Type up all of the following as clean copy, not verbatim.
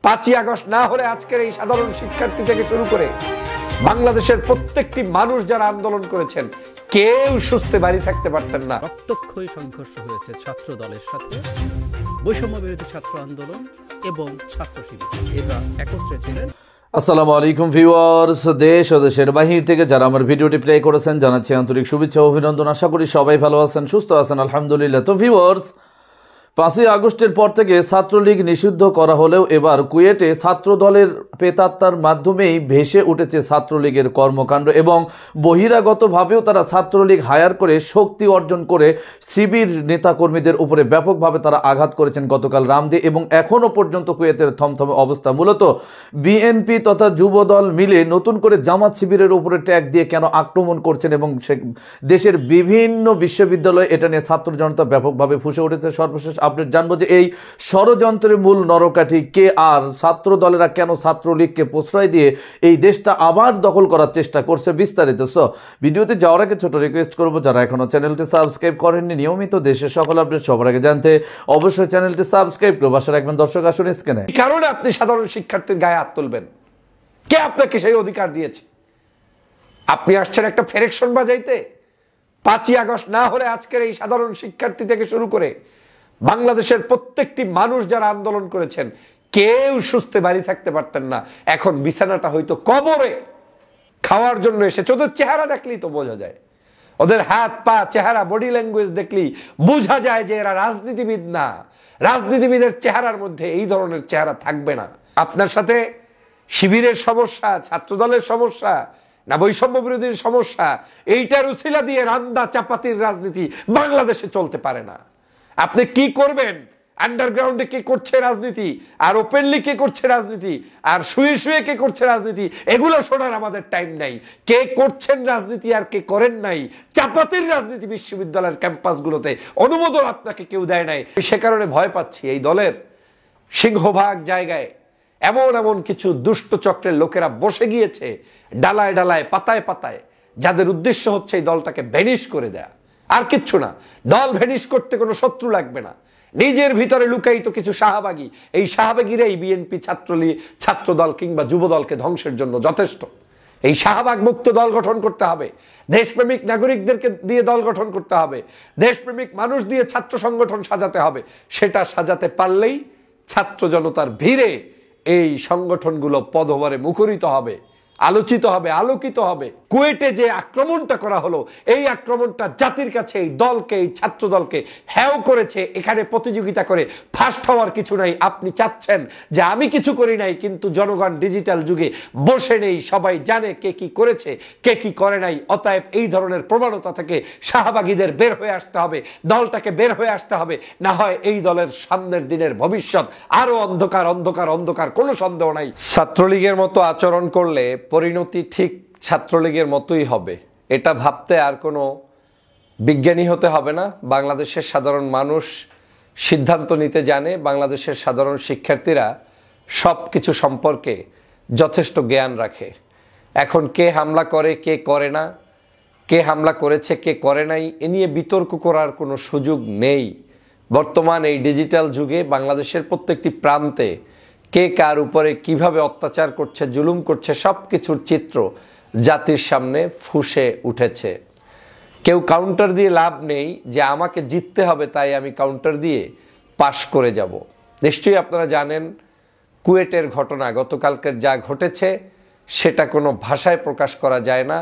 5ই August না হলে আজকের এই সাধারণ শিক্ষার্থী থেকে শুরু করে বাংলাদেশের প্রত্যেকটি মানুষ যারা আন্দোলন করেছেন কেউ সুস্থে বাড়ি থাকতে পারতেন না। রক্তক্ষয়ী সংঘর্ষ হয়েছে ছাত্র দলের সাথে, বৈষম্য বিরোধী ছাত্র আন্দোলন এবং ছাত্র শিবির এরা একত্রে ছিলেন। আসসালামু আলাইকুম ভিউয়ার্স, দেশ ও দেশের বাহির থেকে যারা আমার ভিডিওটি প্লে করেছেন জানাচ্ছি আন্তরিক শুভেচ্ছা ও অভিনন্দন। আশা করি সবাই ভালো আছেন, সুস্থ আছেন, আলহামদুলিল্লাহ। তো ভিউয়ার্স, 5ই আগস্টের পর থেকে ছাত্রলীগ নিষিদ্ধ করা হলেও এবার কুয়েটে ছাত্র দলের প্রেতাত্মার মাধ্যমেই ভেসে উঠেছে ছাত্রলীগের কর্মকাণ্ড এবং বহিরাগতভাবেও তারা ছাত্রলীগ হায়ার করে শক্তি অর্জন করে শিবির নেতাকর্মীদের উপরে ব্যাপকভাবে তারা আঘাত করেছেন গতকাল রামদে এবং এখনও পর্যন্ত কুয়েতের থমথমে অবস্থা। মূলত বিএনপি তথা যুবদল মিলে নতুন করে জামাত শিবিরের উপরে ট্যাগ দিয়ে কেন আক্রমণ করছেন এবং দেশের বিভিন্ন বিশ্ববিদ্যালয়ে এটা নিয়ে ছাত্র জনতা ব্যাপকভাবে ফুঁসে উঠেছে। সর্বশেষ আপডেট জানবো যে এই ষড়যন্ত্রের মূল নরকাঠি কে আর ছাত্র দলেরা কেন ছাত্রলীগকে প্রশ্রয় দিয়ে এই দেশটা আবার দখল করার চেষ্টা করছে, বিস্তারিত। ভিডিওতে যাওয়ার আগে ছোট রিকোয়েস্ট করবো, যারা এখনো চ্যানেলটি সাবস্ক্রাইব করেননি, নিয়মিত দেশের সকল আপডেট সবার আগে জানতে অবশ্যই চ্যানেলটি সাবস্ক্রাইব করে পাশে রাখবেন। দর্শক আসুন স্ক্রিনে। এই কারণে আপনি সাধারণ শিক্ষার্থীর গায়ে হাত তুলবেন? কে আপনাকে সেই অধিকার দিয়েছে? আপনি আসছেন একটা ফেরেকশন বাজাইতে? 5ই আগস্ট না হলে আজকের এই সাধারণ শিক্ষার্থী থেকে শুরু করে বাংলাদেশের প্রত্যেকটি মানুষ যারা আন্দোলন করেছেন কেউ সুস্থে বাড়ি থাকতে পারতেন না। এখন বিছানাটা হয়তো কবরে খাওয়ার জন্য এসেছে। ওদের চেহারা দেখলেই তো বোঝা যায়, ওদের হাত পা চেহারা বডি ল্যাঙ্গুয়েজ দেখলেই বোঝা যায় যে এরা রাজনীতিবিদ না। রাজনীতিবিদের চেহারার মধ্যে এই ধরনের চেহারা থাকবে না। আপনার সাথে শিবিরের সমস্যা, ছাত্রদলের সমস্যা না বৈষম্য বিরোধীর সমস্যা, এইটার উছিলা দিয়ে রান্দা চাপাতির রাজনীতি বাংলাদেশে চলতে পারে না। আপনি কি করবেন? আন্ডারগ্রাউন্ডে কে করছে রাজনীতি, আর ওপেনলি কে করছে রাজনীতি, আর শুয়ে শুয়ে কে করছে রাজনীতি, এগুলো শোনার আমাদের টাইম নাই। কে করছেন রাজনীতি আর কে করেন নাই, চাপাতির রাজনীতি বিশ্ববিদ্যালয়ের ক্যাম্পাসগুলোতে অনুমোদন আপনাকে কেউ দেয় নাই। সে কারণে ভয় পাচ্ছি এই দলের সিংহভাগ জায়গায় এমন এমন কিছু দুষ্ট চক্রের লোকেরা বসে গিয়েছে ডালায় ডালায় পাতায় পাতায়, যাদের উদ্দেশ্য হচ্ছে এই দলটাকে ভ্যানিশ করে দেয়া, আর কিচ্ছু না। দল ভ্যানিশ করতে কোনো শত্রু লাগবে না, নিজের ভিতরে লুকায়িত কিছু শাহবাগী, এই শাহবাগীরাই বিএনপি ছাত্র দল কিংবা যুব দলকে ধ্বংসের জন্য যথেষ্ট। এই শাহবাগ মুক্ত দল গঠন করতে হবে, দেশপ্রেমিক নাগরিকদেরকে দিয়ে দল গঠন করতে হবে, দেশপ্রেমিক মানুষ দিয়ে ছাত্র সংগঠন সাজাতে হবে। সেটা সাজাতে পারলেই ছাত্র জনতার ভিড়ে এই সংগঠনগুলো পদভারে মুখরিত হবে, আলোচিত হবে, আলোকিত হবে। কুয়েটে যে আক্রমণটা করা হলো, এই আক্রমণটা জাতির কাছে এই দলকে, এই ছাত্র দলকে হেয় করেছে। এখানে প্রতিযোগিতা করে ফার্স্ট হওয়ার কিছু নাই। আপনি চাচ্ছেন যে আমি কিছু করি নাই, কিন্তু জনগণ ডিজিটাল যুগে বসে নেই, সবাই জানে কে কি করেছে কে কি করে নাই। অতএব এই ধরনের প্রবণতা থেকে শাহবাগীদের বের হয়ে আসতে হবে, দলটাকে বের হয়ে আসতে হবে, না হয় এই দলের সামনের দিনের ভবিষ্যৎ আরো অন্ধকার অন্ধকার অন্ধকার, কোনো সন্দেহ নাই। ছাত্রলীগের মতো আচরণ করলে পরিণতি ঠিক ছাত্রলীগের মতোই হবে, এটা ভাবতে আর কোনো বিজ্ঞানী হতে হবে না। বাংলাদেশের সাধারণ মানুষ সিদ্ধান্ত নিতে জানে, বাংলাদেশের সাধারণ শিক্ষার্থীরা সব কিছু সম্পর্কে যথেষ্ট জ্ঞান রাখে। এখন কে হামলা করে কে করে না, কে হামলা করেছে কে করে নাই, এ নিয়ে বিতর্ক করার কোনো সুযোগ নেই। বর্তমান এই ডিজিটাল যুগে বাংলাদেশের প্রত্যেকটি প্রান্তে কে কার উপরে কিভাবে অত্যাচার করছে, জুলুম করছে, সব কিছুর চিত্র জাতির সামনে ফুঁসে উঠেছে। কেউ কাউন্টার দিয়ে লাভ নেই যে আমাকে জিততে হবে তাই আমি কাউন্টার দিয়ে পাশ করে যাব। নিশ্চয়ই আপনারা জানেন কুয়েটের ঘটনা, গতকালকের যা ঘটেছে সেটা কোনো ভাষায় প্রকাশ করা যায় না।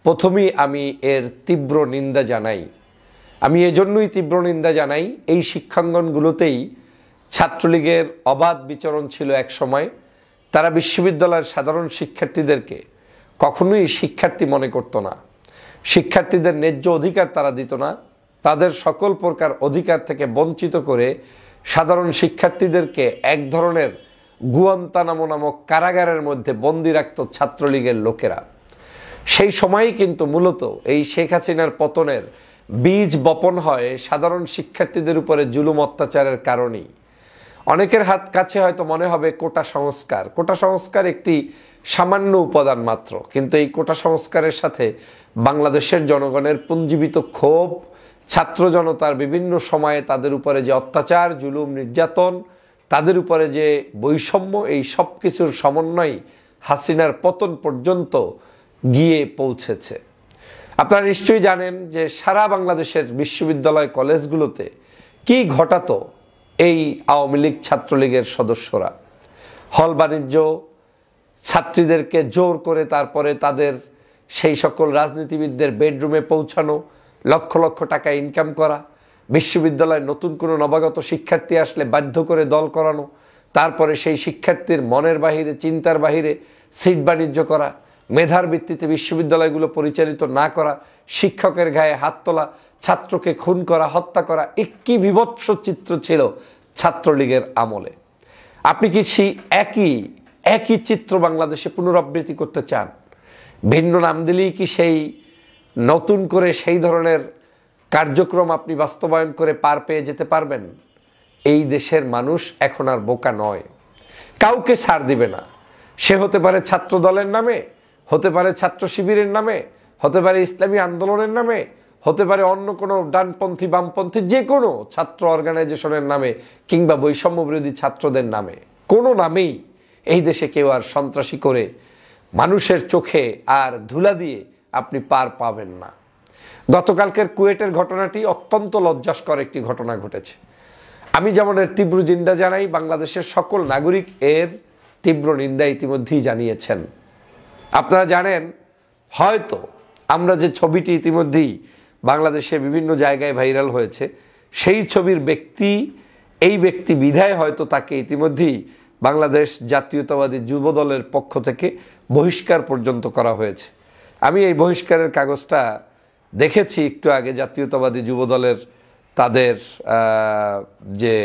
প্রথমেই আমি এর তীব্র নিন্দা জানাই। আমি এজন্যই তীব্র নিন্দা জানাই, এই শিক্ষাঙ্গনগুলোতেই ছাত্রলীগের অবাধ বিচরণ ছিল এক সময়। তারা বিশ্ববিদ্যালয়ের সাধারণ শিক্ষার্থীদেরকে কখনোই শিক্ষার্থী মনে করত না, শিক্ষার্থীদের ন্যায্য অধিকার তারা দিত না, তাদের সকল প্রকার অধিকার থেকে বঞ্চিত করে সাধারণ শিক্ষার্থীদেরকে এক ধরনের গুয়ান্তানামো নামক কারাগারের মধ্যে বন্দি রাখত ছাত্রলীগের লোকেরা। সেই সময়ই কিন্তু মূলত এই শেখ হাসিনার পতনের বীজ বপন হয় সাধারণ শিক্ষার্থীদের উপরে জুলুম অত্যাচারের কারণেই। অনেকের কাছে হয়তো মনে হবে কোটা সংস্কার, কোটা সংস্কার একটি সামান্য উপাদান মাত্র, কিন্তু এই কোটা সংস্কারের সাথে বাংলাদেশের জনগণের পুঞ্জীবিত ক্ষোভ, ছাত্র জনতার বিভিন্ন সময়ে তাদের উপরে যে অত্যাচার, জুলুম, নির্যাতন, তাদের উপরে যে বৈষম্য, এই সব কিছুর সমন্বয় হাসিনার পতন পর্যন্ত গিয়ে পৌঁছেছে। আপনারা নিশ্চয়ই জানেন যে সারা বাংলাদেশের বিশ্ববিদ্যালয় কলেজগুলোতে কি ঘটাতো এই আওয়ামী লীগ ছাত্রলীগের সদস্যরা। হল বাণিজ্য, ছাত্রীদেরকে জোর করে তারপরে তাদের সেই সকল রাজনীতিবিদদের বেডরুমে পৌঁছানো, লক্ষ লক্ষ টাকা ইনকাম করা, বিশ্ববিদ্যালয়ে নতুন কোনো নবাগত শিক্ষার্থী আসলে বাধ্য করে দল করানো, তারপরে সেই শিক্ষার্থীর মনের বাহিরে, চিন্তার বাহিরে সিট বাণিজ্য করা, মেধার ভিত্তিতে বিশ্ববিদ্যালয়গুলো পরিচালিত না করা, শিক্ষকের গায়ে হাত তোলা, ছাত্রকে খুন করা, হত্যা করা, কি বিভৎস চিত্র ছিল ছাত্রলীগের আমলে। আপনি কি সেই একই চিত্র বাংলাদেশে পুনরাবৃত্তি করতে চান? ভিন্ন নাম দিলেই কি সেই নতুন করে সেই ধরনের কার্যক্রম আপনি বাস্তবায়ন করে পার পেয়ে যেতে পারবেন? এই দেশের মানুষ এখন আর বোকা নয়, কাউকে ছাড় দিবে না। সে হতে পারে ছাত্র দলের নামে, হতে পারে ছাত্র শিবিরের নামে, হতে পারে ইসলামী আন্দোলনের নামে, হতে পারে অন্য কোনো ডানপন্থী বামপন্থী যে কোনো ছাত্র অর্গানাইজেশনের নামে, কিংবা বৈষম্য বিরোধী ছাত্রদের নামে। কোনো নামেই এই দেশে কেউ আর সন্ত্রাসী করে মানুষের চোখে আর ধুলা দিয়ে আপনি পার পাবেন না। গতকালকের কুয়েটের ঘটনাটি অত্যন্ত লজ্জাস্কর একটি ঘটনা ঘটেছে। আমি যেমন এর তীব্র নিন্দা জানাই, বাংলাদেশের সকল নাগরিক এর তীব্র নিন্দা ইতিমধ্যেই জানিয়েছেন। আপনারা জানেন হয়তো আমরা যে ছবিটি ইতিমধ্যেই বাংলাদেশে বিভিন্ন জায়গায় ভাইরাল হয়েছে, সেই ছবির এই ব্যক্তি বিধায় হয়তো তাকে ইতিমধ্যেই বাংলাদেশ জাতীয়তাবাদী যুব দলের পক্ষ থেকে বহিষ্কার পর্যন্ত করা হয়েছে। আমি এই বহিষ্কারের কাগজটা দেখেছি একটু আগে। জাতীয়তাবাদী যুব দলের তাদের যে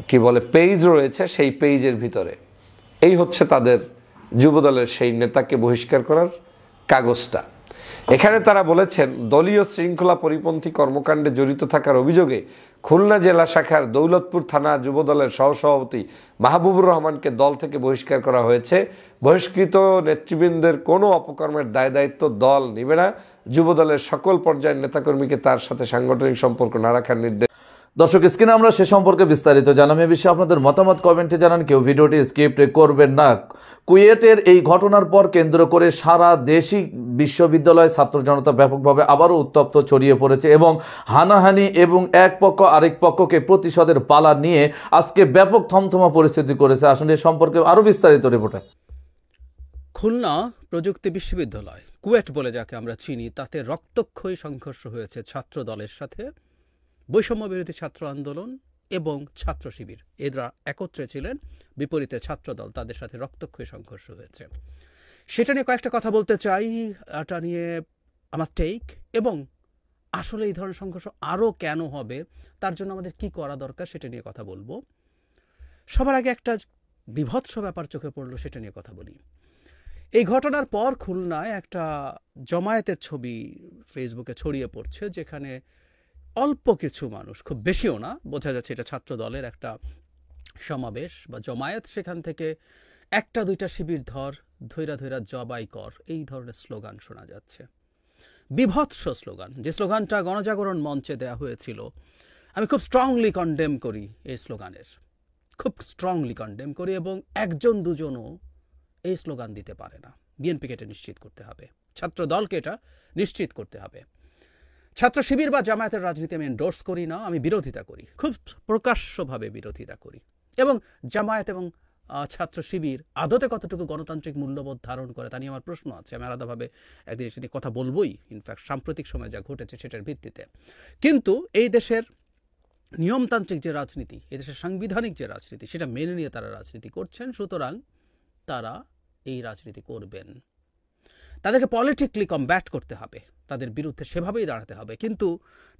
কি বলে পেজ রয়েছে, সেই পেজের ভিতরে এই হচ্ছে তাদের যুবদলের সেই নেতাকে বহিষ্কার করার কাগজটা। এখানে তারা বলেছেন, দলীয় শৃঙ্খলা পরিপন্থী কর্মকাণ্ডে জড়িত থাকার অভিযোগে খুলনা জেলা শাখার দৌলতপুর থানা যুবদলের সহসভাপতি মাহবুবুর রহমানকে দল থেকে বহিষ্কার করা হয়েছে। বহিষ্কৃত নেতৃবৃন্দের কোনো অপকর্মের দায় দায়িত্ব দল নেবে না। যুবদলের সকল পর্যায়ের নেতাকর্মীকে তার সাথে সাংগঠনিক সম্পর্ক না রাখার নির্দেশ। দর্শক, স্ক্রিনে আমরা সে সম্পর্কে বিস্তারিত জানাম। এ বিষয়ে আপনাদের মতামত কমেন্টে জানান, কেউ ভিডিওটি স্কিপ করবেন না। কুয়েটের এই ঘটনার পর কেন্দ্র করে সারা দেশই বিশ্ববিদ্যালয় ছাত্র জনতা ব্যাপকভাবে আবারও উত্তপ্ত ছড়িয়ে পড়েছে এবং হানাহানি এবং এক পক্ষ আরেক পক্ষকে প্রতিশোধের পালা নিয়ে আজকে ব্যাপক থমথমা পরিস্থিতি করেছে। আসলে এ সম্পর্কে আরও বিস্তারিত রিপোর্টে। খুলনা প্রযুক্তি বিশ্ববিদ্যালয়, কুয়েট বলে যাকে আমরা চিনি, তাতে রক্তক্ষয়ী সংঘর্ষ হয়েছে ছাত্র দলের সাথে। বৈষম্য বিরোধী ছাত্র আন্দোলন এবং ছাত্র শিবির এরা একত্রে ছিলেন, বিপরীতে ছাত্রদল, তাদের সাথে রক্তক্ষয়ী সংঘর্ষ হয়েছে। সেটা নিয়ে কয়েকটা কথা বলতে চাই। এটা নিয়ে আমার টেক, এবং আসলে এই ধরনের সংঘর্ষ আরও কেন হবে, তার জন্য আমাদের কি করা দরকার সেটা নিয়ে কথা বলবো। সবার আগে একটা বিভৎস ব্যাপার চোখে পড়লো, সেটা নিয়ে কথা বলি। এই ঘটনার পর খুলনায় একটা জমায়েতের ছবি ফেসবুকে ছড়িয়ে পড়ছে, যেখানে অল্প কিছু মানুষ, খুব বেশিও না, বোঝা যাচ্ছে এটা ছাত্র দলের একটা সমাবেশ বা জমায়েত। সেখান থেকে একটা দুইটা শিবির ধৈরা ধৈরা জবাই কর, এই ধরনের স্লোগান শোনা যাচ্ছে। বিভৎস স্লোগান, যে স্লোগানটা গণজাগরণ মঞ্চে দেয়া হয়েছিল। আমি খুব স্ট্রংলি কন্ডেম করি এই স্লোগানের, খুব স্ট্রংলি কন্ডেম করি, এবং একজন দুজনও এই স্লোগান দিতে পারে না। বিএনপিকে এটা নিশ্চিত করতে হবে, ছাত্র দলকে এটা নিশ্চিত করতে হবে। ছাত্র শিবির বা জামায়াতের রাজনীতি আমি এন্ডোর্স করি না, আমি বিরোধিতা করি, খুব প্রকাশ্যভাবে বিরোধিতা করি। এবং জামায়াত এবং ছাত্র শিবির আদতে কতটুকু গণতান্ত্রিক মূল্যবোধ ধারণ করে তা নিয়ে আমার প্রশ্ন আছে। আমি আলাদাভাবে একদিন সেটি কথা বলবই, ইনফ্যাক্ট সাম্প্রতিক সময় যা ঘটেছে সেটার ভিত্তিতে। কিন্তু এই দেশের নিয়মতান্ত্রিক যে রাজনীতি, এই দেশের সাংবিধানিক যে রাজনীতি, সেটা মেনে নিয়ে তারা রাজনীতি করছেন। সুতরাং তারা এই রাজনীতি করবেন, তাদেরকে পলিটিক্যালি কমব্যাট করতে হবে, তাদের বিরুদ্ধে সেভাবেই দাঁড়াতে হবে। কিন্তু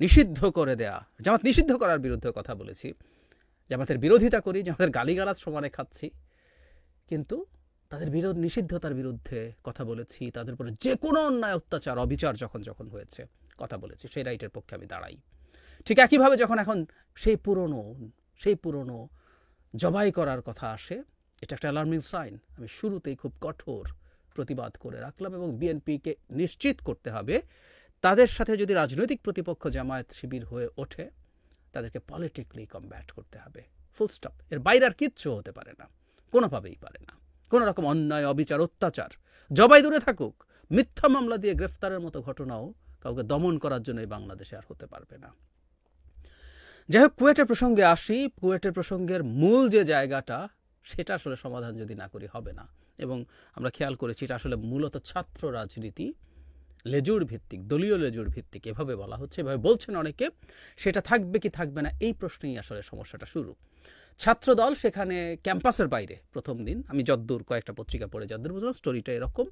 নিষিদ্ধ করে দেয়া, জামাত নিষিদ্ধ করার বিরুদ্ধে কথা বলেছি, জামাতের বিরোধিতা করি, জামাতের গালিগালাজ সমানে খাচ্ছি, কিন্তু তাদের নিষিদ্ধতার বিরুদ্ধে কথা বলেছি। তাদের উপরে যে কোনো অন্যায়, অত্যাচার, অবিচার যখন হয়েছে কথা বলেছি, সেই রাইটের পক্ষে আমি দাঁড়াই। ঠিক একইভাবে যখন এখন সেই পুরনো জবাই করার কথা আসে, এটা একটা অ্যালার্মিং সাইন। আমি শুরুতেই খুব কঠোর প্রতিবাদ করে রাখলাম, এবং বিএনপিকে নিশ্চিত করতে হবে তাদের সাথে যদি রাজনৈতিক প্রতিপক্ষ জামায়াত শিবির হয়ে ওঠে, তাদেরকে পলিটিক্যালি কমব্যাট করতে হবে। Full stop. এর বাইরে আর কিচ্ছু হতে পারে না, কোনোভাবেই পারে না। কোনো রকম অন্যায়, অবিচার, অত্যাচার জবাই দূরে থাকুক, মিথ্যা মামলা দিয়ে গ্রেফতারের মতো ঘটনাও কাউকে দমন করার জন্য বাংলাদেশে আর হতে পারবে না। যাই হোক, কুয়েটের প্রসঙ্গে আসি। কুয়েটের প্রসঙ্গের মূল যে জায়গাটা, সেটা আসলে সমাধান যদি না করি হবে না। এবং আমরা খেয়াল করেছি এটা আসলে মূলত ছাত্র রাজনীতি, লেজুর ভিত্তিক, দলীয় লেজুর ভিত্তিক এভাবে বলা হচ্ছে, এভাবে বলছেন অনেকে। সেটা থাকবে কি থাকবে না, এই প্রশ্নেই আসলে সমস্যাটা শুরু। ছাত্রদল সেখানে ক্যাম্পাসের বাইরে প্রথম দিন, আমি যদ্দূর কয়েকটা পত্রিকা পড়ে যদ্দূর বুঝলাম স্টোরিটা এরকম,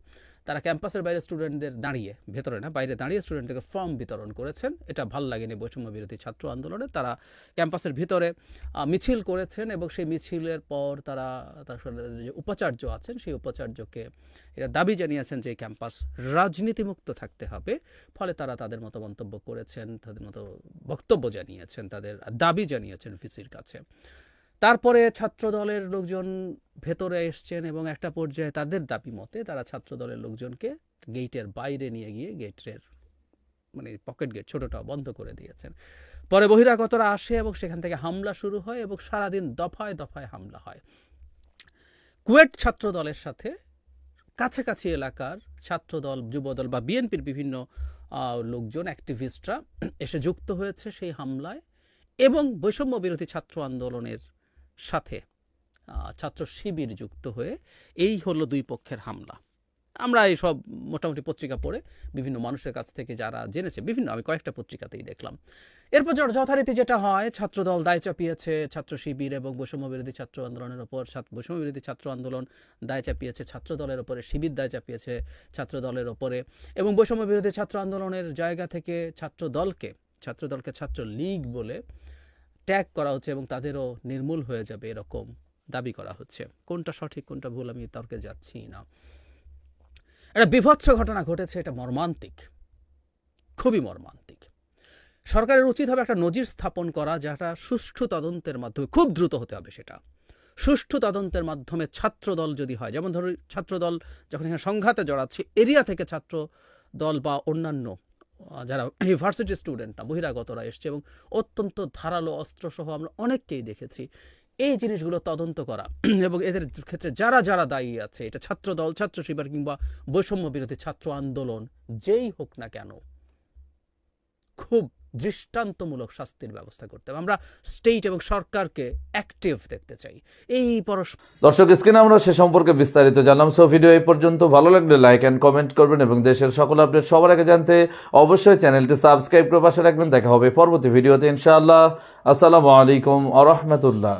তারা ক্যাম্পাসের বাইরে স্টুডেন্টদের দাঁড়িয়ে, ভেতরে না বাইরে দাঁড়িয়ে স্টুডেন্টদেরকে ফর্ম বিতরণ করেছেন। এটা ভাল লাগেনি বৈষম্য বিরোধী ছাত্র আন্দোলনে। তারা ক্যাম্পাসের ভিতরে মিছিল করেছেন এবং সেই মিছিলের পর তারা তার যে উপাচার্য আছেন সেই উপাচার্যকে এটা দাবি জানিয়েছেন যে ক্যাম্পাস রাজনীতিমুক্ত থাকতে হবে। ফলে তারা তাদের মতো মন্তব্য করেছেন, তাদের মতো বক্তব্য জানিয়েছেন, তাদের দাবি জানিয়েছেন ভিসির কাছে। তারপরে ছাত্রদলের লোকজন ভেতরে এসছেন এবং একটা পর্যায়ে তাদের দাবি মতে তারা ছাত্রদলের লোকজনকে গেটের বাইরে নিয়ে গিয়ে গেটের পকেট গেট ছোটটা বন্ধ করে দিয়েছেন। পরে বহিরাগতরা আসে এবং সেখান থেকে হামলা শুরু হয় এবং সারাদিন দফায় দফায় হামলা হয়। কুয়েট ছাত্রদলের সাথে কাছাকাছি এলাকার ছাত্রদল, যুবদল বা বিএনপির বিভিন্ন লোকজন, অ্যাক্টিভিস্টরা এসে যুক্ত হয়েছে সেই হামলায় এবং বৈষম্য বিরোধী ছাত্র আন্দোলনের সাথে ছাত্র শিবির যুক্ত হয়ে এই হলো দুই পক্ষের হামলা। আমরা এই সব মোটামুটি পত্রিকা পড়ে বিভিন্ন মানুষের কাছ থেকে যারা জেনেছে, বিভিন্ন আমি কয়েকটা পত্রিকাতেই দেখলাম। এরপর যথারীতি যেটা হয়, ছাত্রদল দায় চাপিয়েছে ছাত্র শিবির এবং বৈষম্য বিরোধী ছাত্র আন্দোলনের ওপর, বৈষম্য বিরোধী ছাত্র আন্দোলন দায় চাপিয়েছে ছাত্রদলের ওপরে, শিবির দায় চাপিয়েছে ছাত্রদলের ওপরে এবং বৈষম্য বিরোধী ছাত্র আন্দোলনের জায়গা থেকে ছাত্রদলকে ছাত্রলীগ বলে ট্যাগ করা হচ্ছে এবং তাদেরও নির্মূল হয়ে যাবে এরকম দাবি করা হচ্ছে। কোনটা সঠিক কোনটা ভুল আমি তর্কে যাচ্ছি না। একটা বিভৎস ঘটনা ঘটেছে, এটা মর্মান্তিক, খুবই মর্মান্তিক। সরকারের উচিত হবে একটা নজির স্থাপন করা, যেটা সুষ্ঠু তদন্তের মাধ্যমে, খুব দ্রুত হতে হবে সেটা, সুষ্ঠু তদন্তের মাধ্যমে ছাত্রদল যদি হয়, যেমন ধরুন ছাত্রদল যখন এখানে সংঘাতে জড়াচ্ছে, এরিয়া থেকে ছাত্রদল বা অন্যান্য যারা ইউনিভার্সিটি স্টুডেন্ট না বহিরাগতরা এসছে এবং অত্যন্ত ধারালো অস্ত্রসহ আমরা অনেককেই দেখেছি। এই জিনিসগুলো তদন্ত করা এবং এদের ক্ষেত্রে যারা যারা দায়ী আছে, এটা ছাত্রদল, ছাত্র শিবির কিংবা বৈষম্য বিরোধী ছাত্র আন্দোলন যেই হোক না কেন, খুব দৃষ্টান্তমূলক শাস্তির ব্যবস্থা করতে হবে। আমরা স্টেট এবং সরকারকে অ্যাক্টিভ দেখতে চাই। এই দর্শক, স্ক্রিনে আমরা সে সম্পর্কে বিস্তারিত জানলাম। সো ভিডিও এই পর্যন্ত। ভালো লাগলে লাইক অ্যান্ড কমেন্ট করবেন এবং দেশের সকল আপডেট সবার আগে জানতে অবশ্যই চ্যানেলটি সাবস্ক্রাইব করে পাশে রাখবেন। দেখা হবে পরবর্তী ভিডিওতে ইনশাআল্লাহ। আসসালামু আলাইকুম ওয়া রাহমাতুল্লাহ।